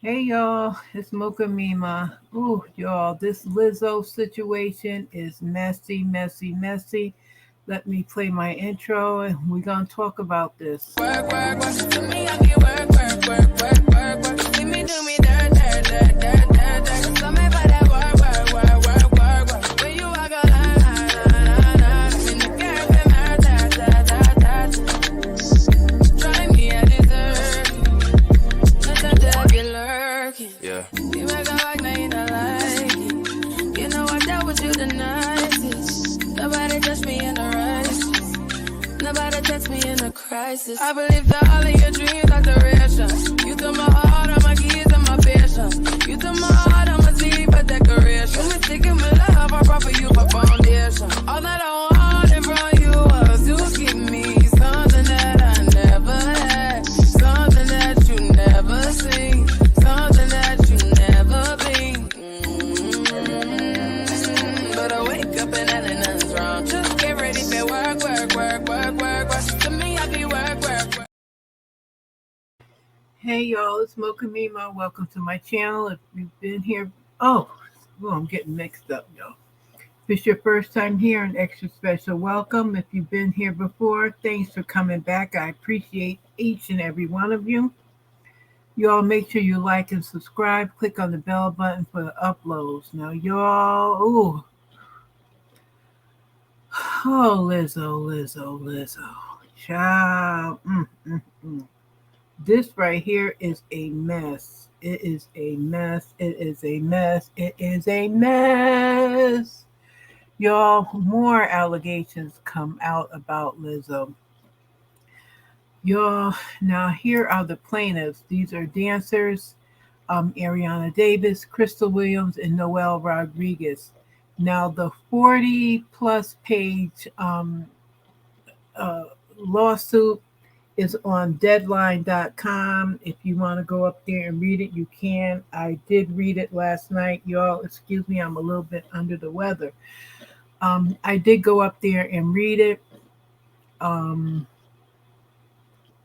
Hey y'all, it's Mocha Mima. Ooh, y'all, this Lizzo situation is messy, messy, messy. Let me play my intro and we're gonna talk about this. Work, work, work. To me, I get work, work, work, work, work, work. See me do me dirt, dirt, dirt, dirt, dirt, dirt. So me for that work, work, work, work, work, work. When you walk a line, line, line, line. In the cafe, murder, da, da, da, da. Try me at dessert. Let the devil lurking. Yeah. You make a like, now you don't like it. You know I dealt with you the nicest. Nobody touched me in the right. Nobody touched me in a crisis. I believe that all of your dreams are duration. You took my heart, all my keys, and my patience. You took my heart, I'ma see for decoration. You mistaken with love, I brought for you for foundation. All that I wanted from you was to give me something that I never had, something that you never seen, something that you never been. But I wake up and nothing's wrong. Just get ready for work, work, work, work, work, work. To me, I be work, work, work. Hey y'all, it's Mocha Mima. Welcome to my channel. If you've been here, I'm getting mixed up, y'all. If it's your first time here, an extra special welcome. If you've been here before, thanks for coming back. I appreciate each and every one of you. You all make sure you like and subscribe. Click on the bell button for the uploads. Now, y'all, Lizzo. Child. This right here is a mess. It is a mess. It is a mess. It is a mess. Y'all, more allegations come out about Lizzo. Y'all, now here are the plaintiffs. These are dancers, Ariana Davis, Crystal Williams, and Noel Rodriguez. Now, the 40 plus page lawsuit is on deadline.com. If you want to go up there and read it, you can. I did read it last night. Y'all, excuse me, I'm a little bit under the weather. I did go up there and read it. And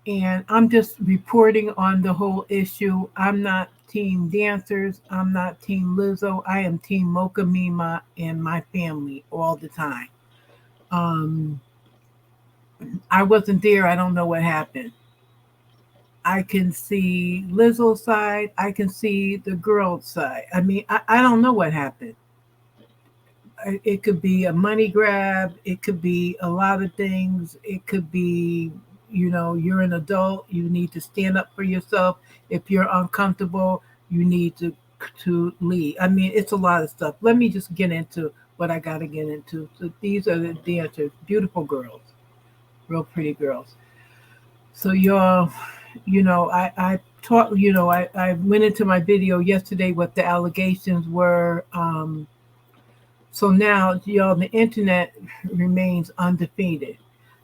I'm just reporting on the whole issue. I'm not team dancers. I'm not team Lizzo. I am team Mocha Mima and my family all the time. I wasn't there. I don't know what happened. I can see Lizzo's side. I can see the girl's side. I mean, I don't know what happened. It could be a money grab. It could be a lot of things. It could be, you're an adult. You need to stand up for yourself. If you're uncomfortable, you need to leave. I mean, it's a lot of stuff. Let me just get into what I got to get into. So these are the dancers, beautiful girls, real pretty girls. So y'all, I taught, I went into my video yesterday what the allegations were. So now, y'all, the internet remains undefeated.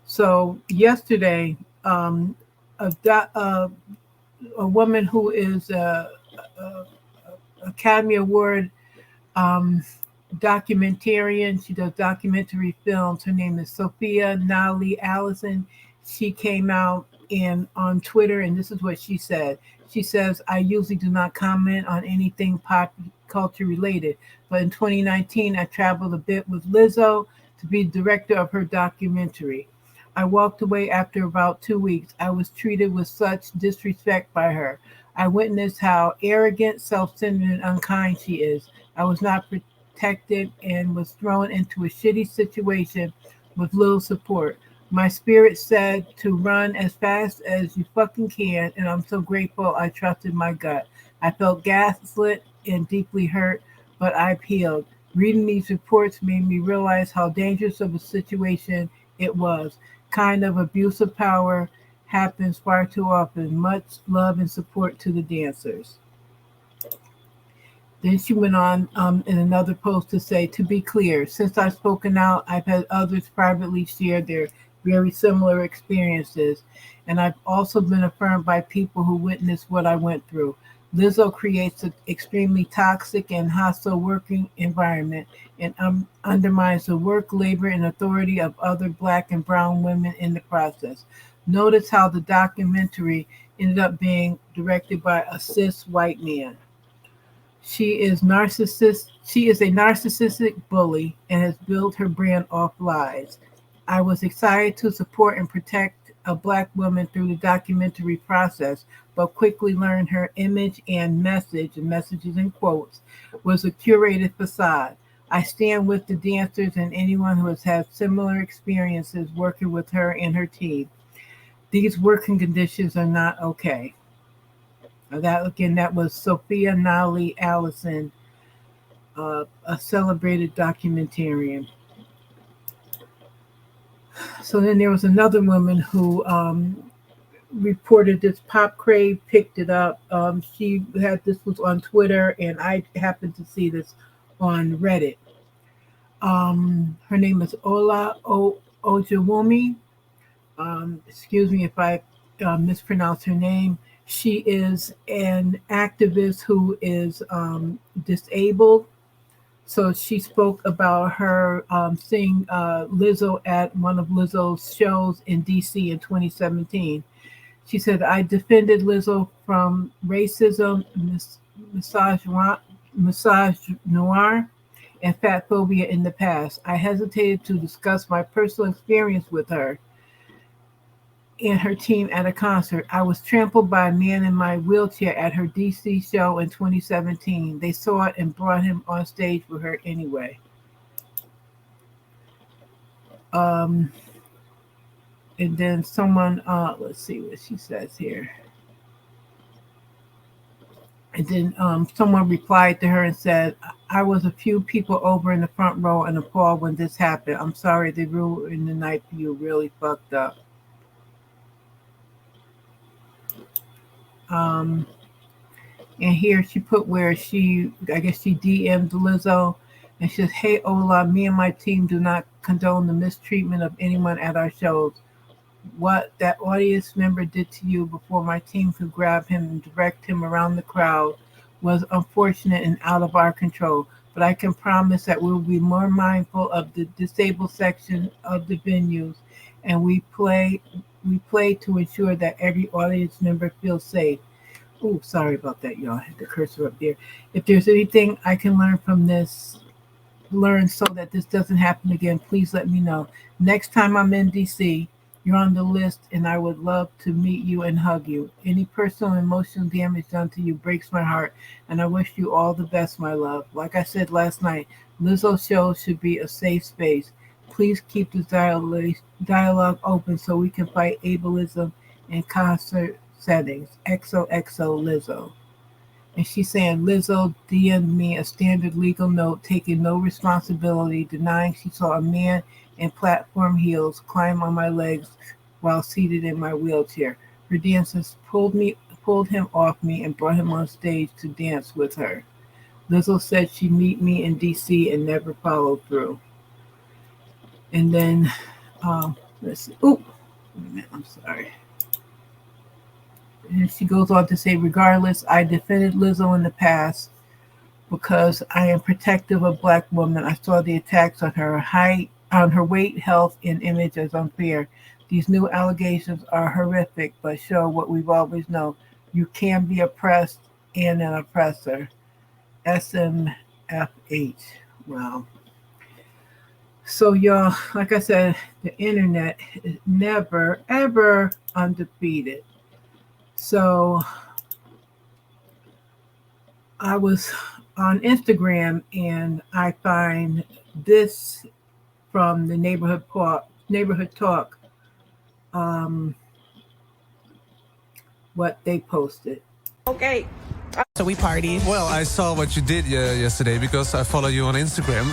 So yesterday, a woman who is a Academy Award documentarian, she does documentary films. Her name is Sophia Nali Allison. She came out on Twitter, and this is what she said. She says, I usually do not comment on anything pop culture related, but in 2019, I traveled a bit with Lizzo to be director of her documentary. I walked away after about 2 weeks. I was treated with such disrespect by her. I witnessed how arrogant, self-centered, and unkind she is. I was not protected and was thrown into a shitty situation with little support. My spirit said to run as fast as you fucking can, and I'm so grateful I trusted my gut. I felt gaslit and deeply hurt, but I healed. Reading these reports made me realize how dangerous of a situation it was. Kind of abuse of power happens far too often. Much love and support to the dancers. Then she went on in another post to say, to be clear, since I've spoken out, I've had others privately share their very similar experiences, and I've also been affirmed by people who witnessed what I went through. Lizzo creates an extremely toxic and hostile working environment and undermines the work, labor, and authority of other Black and brown women in the process. Notice how the documentary ended up being directed by a cis white man. She is a narcissistic bully and has built her brand off lies. I was excited to support and protect a black woman through the documentary process, but quickly learned her image and message, and messages in quotes, was a curated facade. I stand with the dancers and anyone who has had similar experiences working with her and her team. These working conditions are not okay. That was Sophia Nali Allison, a celebrated documentarian. So then there was another woman who reported this. Pop Crave picked it up. She had this was on Twitter, and I happened to see this on Reddit. Her name is Ola Ojawumi. Excuse me if I mispronounce her name. She is an activist who is disabled. So she spoke about her seeing Lizzo at one of Lizzo's shows in DC in 2017. She said, I defended Lizzo from racism, misogynoir, and fat phobia in the past. I hesitated to discuss my personal experience with her and her team at a concert. I was trampled by a man in my wheelchair at her DC show in 2017. They saw it and brought him on stage with her anyway. And then someone, let's see what she says here. And then someone replied to her and said, I was a few people over in the front row and appalled when this happened. I'm sorry they ruined the night for you. Really fucked up. And here she put where I guess she DM'd Lizzo, and she says, hey, Ola, me and my team do not condone the mistreatment of anyone at our shows. What that audience member did to you before my team could grab him and direct him around the crowd was unfortunate and out of our control. But I can promise that we will be more mindful of the disabled section of the venues, and we play to ensure that every audience member feels safe. Oh, sorry about that, y'all. I had the cursor up there. If there's anything I can learn from this, learn so that this doesn't happen again, please let me know. Next time I'm in DC, you're on the list, and I would love to meet you and hug you. Any personal and emotional damage done to you breaks my heart, and I wish you all the best, my love. Like I said last night, Lizzo's show should be a safe space. Please keep this dialogue open so we can fight ableism in concert settings. XOXO Lizzo. And she's saying Lizzo DM'd me a standard legal note taking no responsibility, denying she saw a man in platform heels climb on my legs while seated in my wheelchair. Her dancers pulled him off me and brought him on stage to dance with her. Lizzo said she'd meet me in DC and never followed through. And then, let's see. Oh, wait a minute, I'm sorry. And she goes on to say, regardless, I defended Lizzo in the past because I am protective of Black women. I saw the attacks on her height, on her weight, health, and image as unfair. These new allegations are horrific, but show what we've always known. You can be oppressed and an oppressor. SMFH. Wow. So, y'all, like I said, the internet is never, ever undefeated. So, I was on Instagram and I find this from the Neighborhood Talk, what they posted. Okay. So we partied. Well, I saw what you did yesterday because I follow you on Instagram.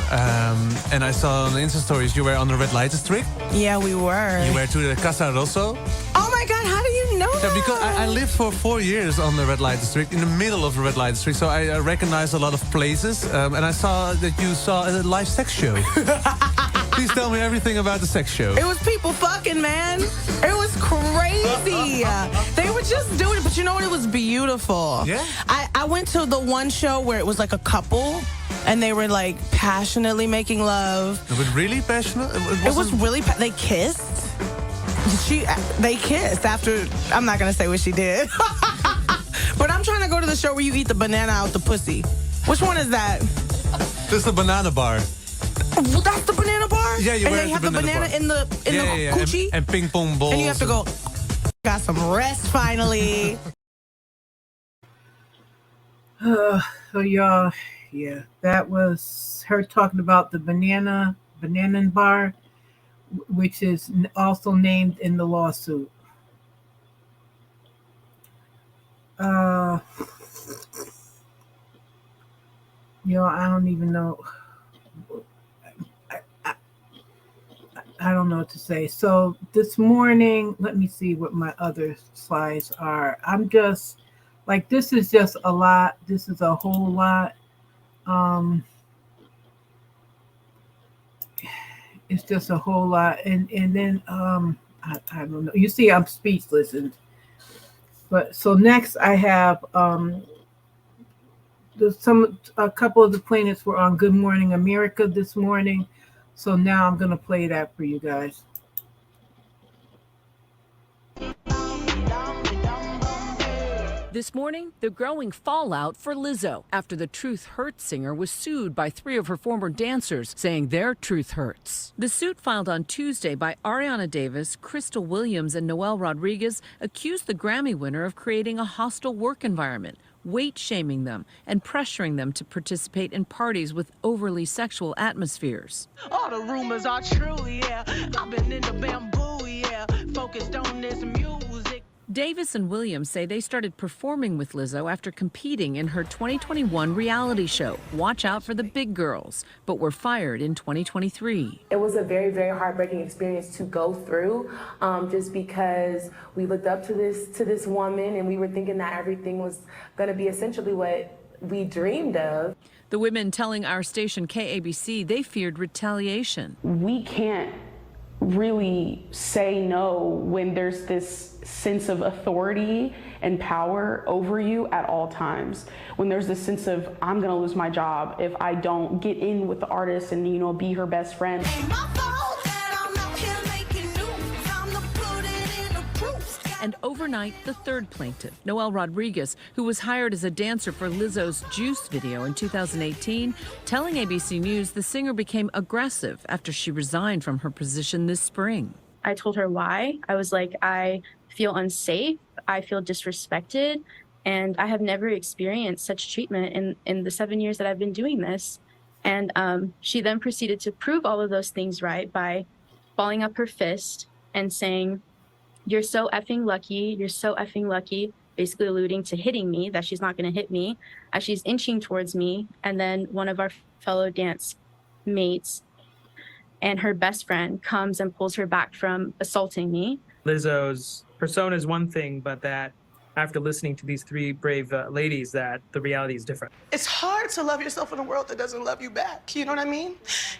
And I saw on the Insta stories you were on the red light district. Yeah, we were. You were to the Casa Rosso. Oh my God, how do you know that? Yeah, because I lived for 4 years on the red light district, in the middle of the red light district. So I recognized a lot of places. And I saw that you saw a live sex show. Please tell me everything about the sex show. It was people fucking, man. It was crazy. They were just doing it, but you know what? It was beautiful. Yeah? I went to the one show where it was like a couple, and they were like passionately making love. But really passionate? It was really, they kissed. They kissed after. I'm not gonna say what she did, but I'm trying to go to the show where you eat the banana out the pussy. Which one is that? This is the banana bar. That's the banana bar. Yeah, you and wear they have the banana bar. in the coochie and ping pong balls. and you have to go. Got some rest finally. So y'all, yeah, that was her talking about the banana bar, which is also named in the lawsuit. I don't even know. I don't know what to say. So this morning, let me see what my other slides are. I'm just like, this is just a lot. This is a whole lot. It's just a whole lot. And then I don't know. You see, I'm speechless. But so next I have a couple of the plaintiffs were on Good Morning America this morning. So now I'm gonna play that for you guys. This morning, the growing fallout for Lizzo after the Truth Hurts singer was sued by 3 of her former dancers, saying their truth hurts. The suit filed on Tuesday by Ariana Davis, Crystal Williams, and Noel Rodriguez accused the Grammy winner of creating a hostile work environment, weight shaming them, and pressuring them to participate in parties with overly sexual atmospheres. All the rumors are true, yeah. I've been in the bamboo, yeah. Focused on this music. Davis and Williams say they started performing with Lizzo after competing in her 2021 reality show, Watch Out for the Big Girls, but were fired in 2023. It was a very, very heartbreaking experience to go through, just because we looked up to this woman and we were thinking that everything was going to be essentially what we dreamed of. The women telling our station KABC they feared retaliation. We can't really say no when there's this sense of authority and power over you at all times. When there's this sense of, I'm gonna lose my job if I don't get in with the artist and, be her best friend. And overnight, the third plaintiff, Noel Rodriguez, who was hired as a dancer for Lizzo's Juice video in 2018, telling ABC News the singer became aggressive after she resigned from her position this spring. I told her why. I was like, I feel unsafe, I feel disrespected, and I have never experienced such treatment in the 7 years that I've been doing this. And she then proceeded to prove all of those things right by balling up her fist and saying, "You're so effing lucky, you're so effing lucky," basically alluding to hitting me, that she's not going to hit me, as she's inching towards me. And then one of our fellow dance mates and her best friend comes and pulls her back from assaulting me. Lizzo's persona is one thing, but that after listening to these 3 brave ladies, that the reality is different. It's hard to love yourself in a world that doesn't love you back, you know what I mean?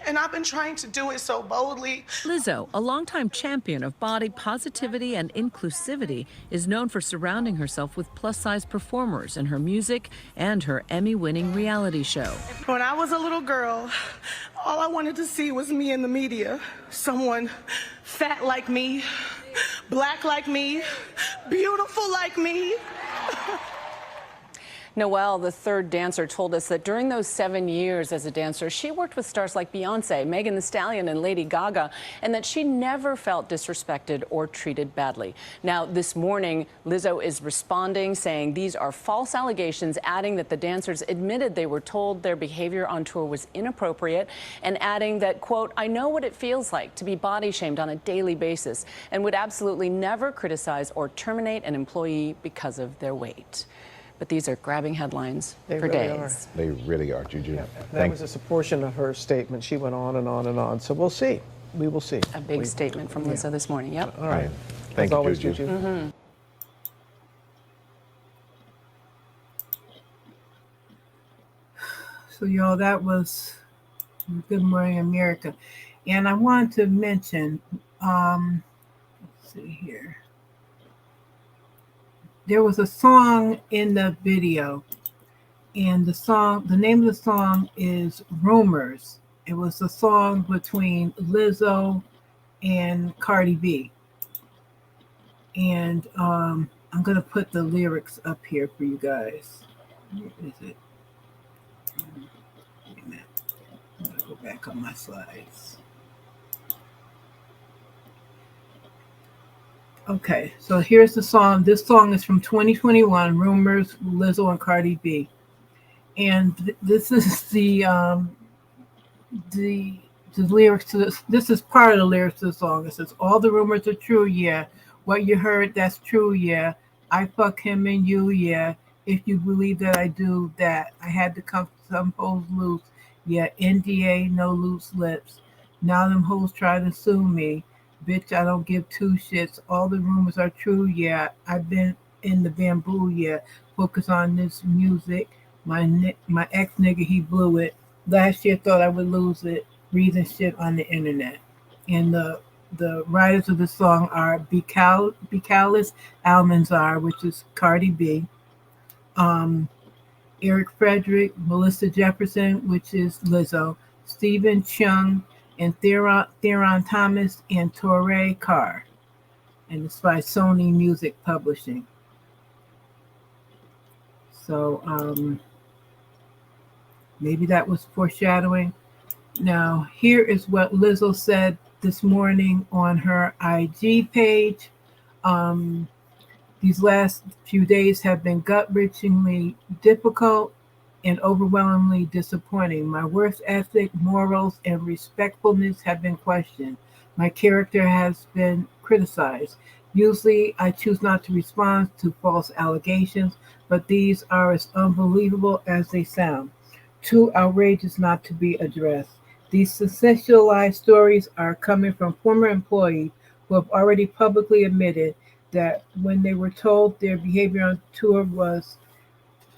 And I've been trying to do it so boldly. Lizzo, a longtime champion of body positivity and inclusivity, is known for surrounding herself with plus-size performers in her music and her Emmy-winning reality show. When I was a little girl, all I wanted to see was me in the media. Someone fat like me, black like me, beautiful like me. Noel, the third dancer, told us that during those 7 years as a dancer, she worked with stars like Beyonce, Megan Thee Stallion, and Lady Gaga, and that she never felt disrespected or treated badly. Now, this morning, Lizzo is responding, saying these are false allegations, adding that the dancers admitted they were told their behavior on tour was inappropriate, and adding that, quote, "I know what it feels like to be body shamed on a daily basis and would absolutely never criticize or terminate an employee because of their weight." But these are grabbing headlines for really days. They really are, Juju. Yeah, that was just a portion of her statement. She went on and on and on. So we'll see. We will see. A big statement from Lizzo this morning. Yep. All right. Thank you, always, Juju. Mm-hmm. So y'all, that was Good Morning America. And I wanted to mention, let's see here. There was a song in the video, and the name of the song is Rumors. It was a song between Lizzo and Cardi B. And I'm going to put the lyrics up here for you guys. Where is it? Wait a minute. I'm going to go back on my slides. Okay, so here's the song. This song is from 2021, Rumors, Lizzo and Cardi B. And this is the the lyrics to this. This is part of the lyrics to the song. It says, "All the rumors are true, yeah. What you heard, that's true, yeah. I fuck him and you, yeah. If you believe that I do that, I had to come some hoes loose, yeah. NDA, no loose lips. Now them hoes try to sue me, bitch. I don't give two shits. All the rumors are true, yeah. I've been in the bamboo, yeah. Focus on this music. My ex nigga, he blew it. Last year thought I would lose it, reading shit on the internet." And the writers of the song are Becalis Almanzar, which is Cardi B, um, Eric Frederick, Melissa Jefferson, which is Lizzo, Stephen Chung, and Theron Thomas, and Torrey Carr. And it's by Sony Music Publishing. So maybe that was foreshadowing. Now, here is what Lizzo said this morning on her IG page. These last few days have been gut-wrenchingly difficult and overwhelmingly disappointing. My work ethic, morals, and respectfulness have been questioned. My character has been criticized. Usually, I choose not to respond to false allegations, but these are as unbelievable as they sound. Too outrageous not to be addressed. These sensationalized stories are coming from former employees who have already publicly admitted that when they were told their behavior on tour was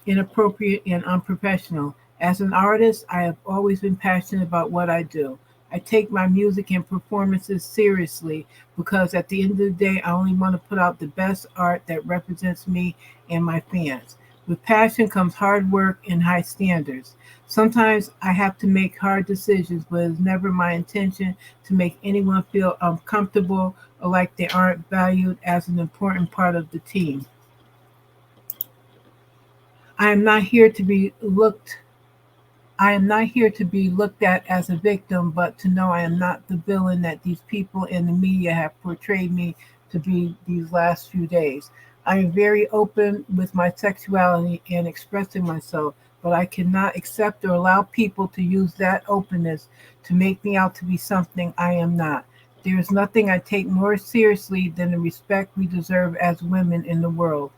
inappropriate and unprofessional. As an artist, I have always been passionate about what I do. I take my music and performances seriously because at the end of the day, I only want to put out the best art that represents me and my fans. With passion comes hard work and high standards. Sometimes I have to make hard decisions, but it's never my intention to make anyone feel uncomfortable or like they aren't valued as an important part of the team. I am not here to be looked at as a victim, but to know I am not the villain that these people in the media have portrayed me to be these last few days. I am very open with my sexuality and expressing myself, but I cannot accept or allow people to use that openness to make me out to be something I am not. There is nothing I take more seriously than the respect we deserve as women in the world.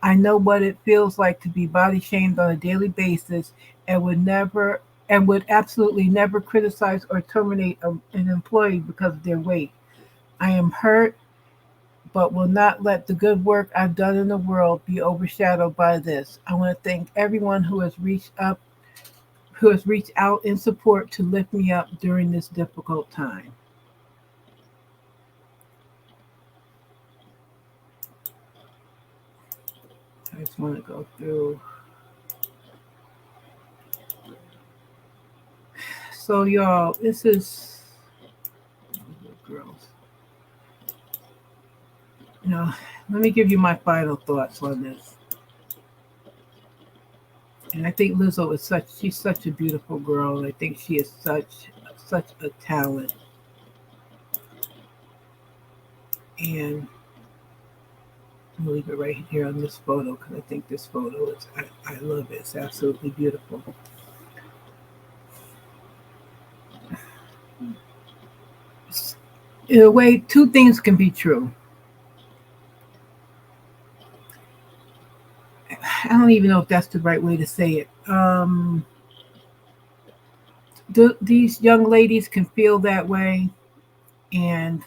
I know what it feels like to be body shamed on a daily basis and would absolutely never criticize or terminate an employee because of their weight. I am hurt, but will not let the good work I've done in the world be overshadowed by this. I want to thank everyone who has reached out in support to lift me up during this difficult time. I just want to go through. So, y'all, this is girls. Now, let me give you my final thoughts on this. And I think Lizzo is she's such a beautiful girl. And I think she is such a talent. And I'm gonna leave it right here on this photo because I think this photo is, I love it. It's absolutely beautiful. In a way, two things can be true. I don't even know if that's the right way to say it. These young ladies can feel that way, and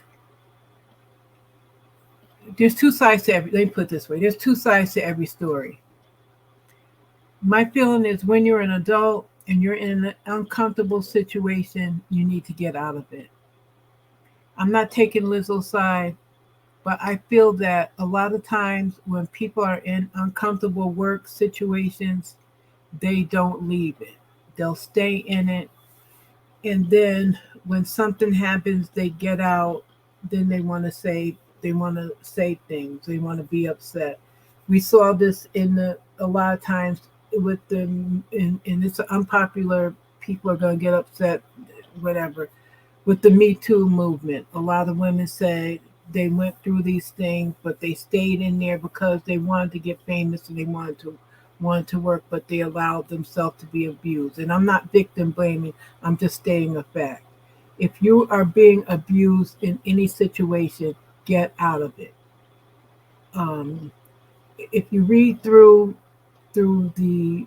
there's two sides to every. Let me put it this way: there's two sides to every story. My feeling is when you're an adult and you're in an uncomfortable situation, you need to get out of it. I'm not taking Lizzo's side, but I feel that a lot of times when people are in uncomfortable work situations, they don't leave it. They'll stay in it. And then when something happens, they get out. Then they want to say They want to say things. They want to be upset. We saw this a lot of times with the and it's unpopular. People are going to get upset, whatever. With the Me Too movement, a lot of women say they went through these things, but they stayed in there because they wanted to get famous and they wanted to work, but they allowed themselves to be abused. And I'm not victim blaming. I'm just stating a fact. If you are being abused in any situation, get out of it. Um, if you read through the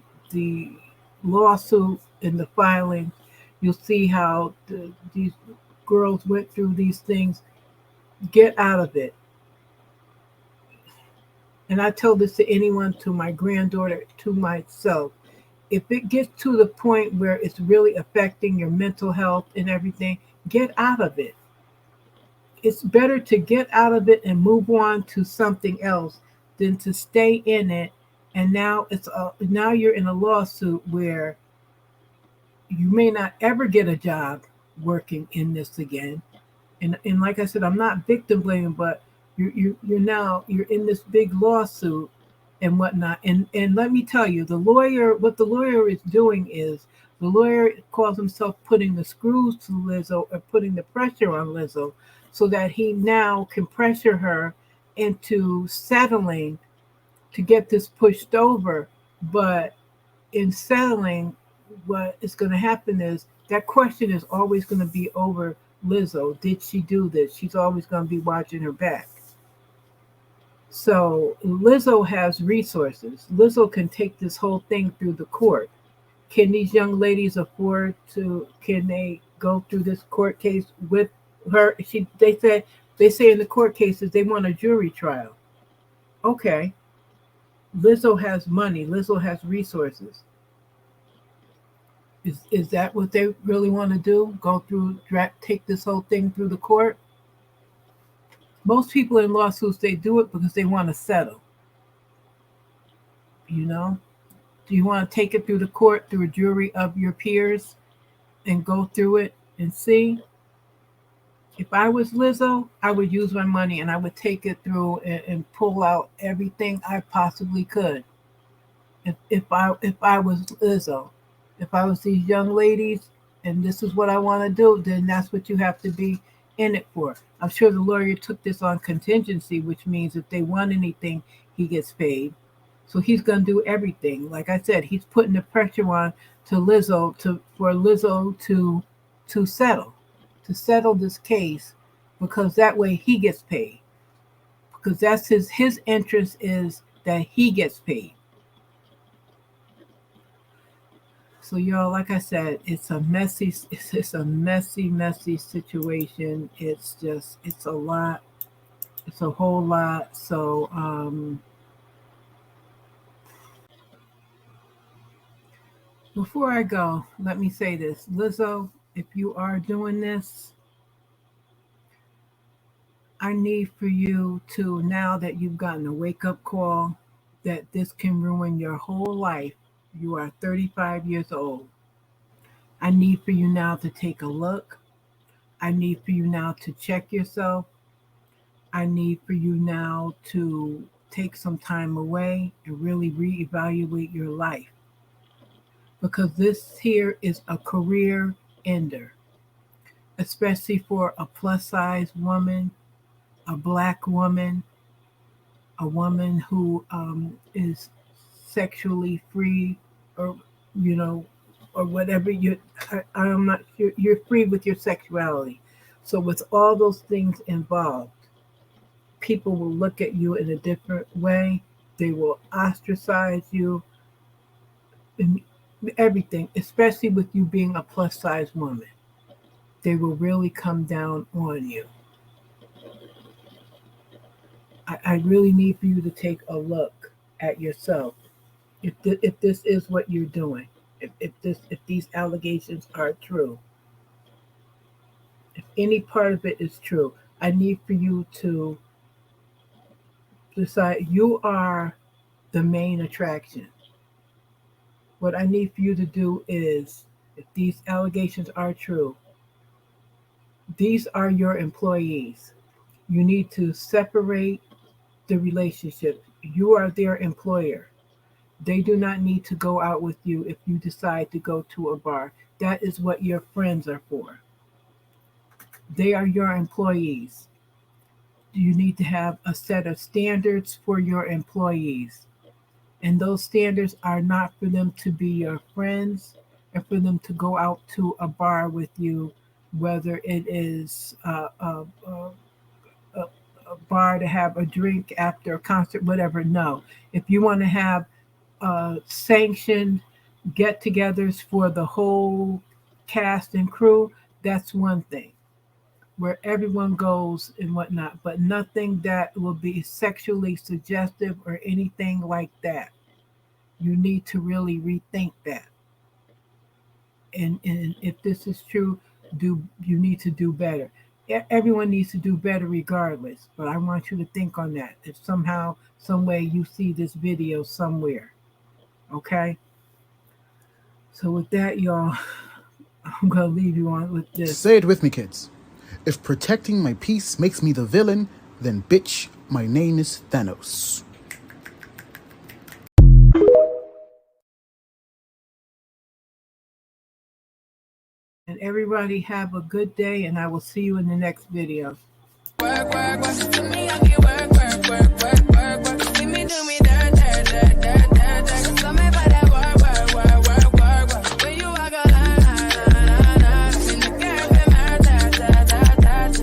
lawsuit and the filing, you'll see how these girls went through these things. Get out of it. And I tell this to anyone, to my granddaughter, to myself. If it gets to the point where it's really affecting your mental health and everything, get out of it. It's better to get out of it and move on to something else than to stay in it. And now you're in a lawsuit where you may not ever get a job working in this again. And like I said, I'm not victim blaming, but you're in this big lawsuit and whatnot. And let me tell you, what the lawyer is doing is the lawyer calls himself putting the screws to Lizzo or putting the pressure on Lizzo so that he now can pressure her into settling to get this pushed over. But in settling, what is going to happen is that question is always going to be over Lizzo. Did she do this? She's always going to be watching her back. So Lizzo has resources. Lizzo can take this whole thing through the court. Can these young ladies afford to? Can they go through this court case with her? They say in the court cases they want a jury trial. Okay, Lizzo has money. Lizzo has resources. Is that what they really want to do? Take this whole thing through the court? Most people in lawsuits, they do it because they want to settle. You know? Do you want to take it through the court, through a jury of your peers, and go through it and see? If I was Lizzo, I would use my money and I would take it through and pull out everything I possibly could. If I was Lizzo, if I was these young ladies and this is what I want to do, then that's what you have to be in it for. I'm sure the lawyer took this on contingency, which means if they want anything, he gets paid. So he's going to do everything. Like I said, he's putting the pressure on for Lizzo to settle this case, because that way he gets paid. Because that's his interest is that he gets paid. So y'all, like I said, it's a messy situation. It's a lot. It's a whole lot. So before I go, let me say this. Lizzo, if you are doing this, I need for you to, now that you've gotten a wake-up call that this can ruin your whole life. You are 35 years old. I need for you now to take a look. I need for you now to check yourself. I need for you now to take some time away and really reevaluate your life. Because this here is a career ender, especially for a plus size woman, a black woman, a woman who is sexually free, or or whatever I'm not sure, you're free with your sexuality. So with all those things involved, people will look at you in a different way. They will ostracize you and everything, especially with you being a plus size woman. They will really come down on you. I really need for you to take a look at yourself. If this is what you're doing, if these allegations are true, if any part of it is true, I need for you to decide you are the main attraction. What I need for you to do is, if these allegations are true, these are your employees. You need to separate the relationship. You are their employer. They do not need to go out with you if you decide to go to a bar. That is what your friends are for. They are your employees. You need to have a set of standards for your employees. And those standards are not for them to be your friends and for them to go out to a bar with you, whether it is a bar to have a drink after a concert, whatever. No. If you want to have sanctioned get togethers for the whole cast and crew, that's one thing where everyone goes and whatnot, but nothing that will be sexually suggestive or anything like that. You need to really rethink that. And if this is true, you need to do better. Everyone needs to do better regardless, but I want you to think on that. If somehow, some way you see this video somewhere, okay? So with that, y'all, I'm going to leave you on with this. Say it with me, kids. If protecting my peace makes me the villain, then bitch, my name is Thanos. And everybody have a good day, and I will see you in the next video. Work, work, work. To me, I can work, work, work, work, work, work. See me do me dirt, dirt, dirt, dirt, dirt, dirt. So me for that work, work, work, work, work, work. When you walk a line, in the girl, them hurt, dirt, dirt, dirt, dirt.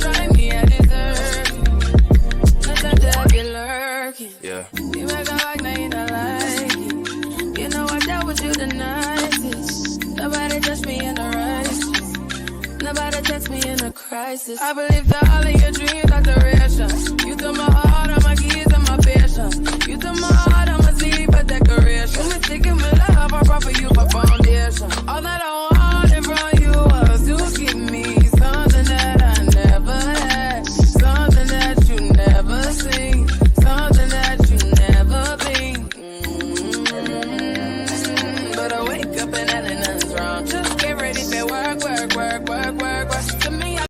Try me, I deserve. Let the devil lurking. Yeah. You make a like, now you don't like it. You know I dealt with you the nicest. Nobody touched me in the right. Nobody touched me in a crisis. I believe that all of your dreams are duration. You took my heart, all my keys, and my patience. You took my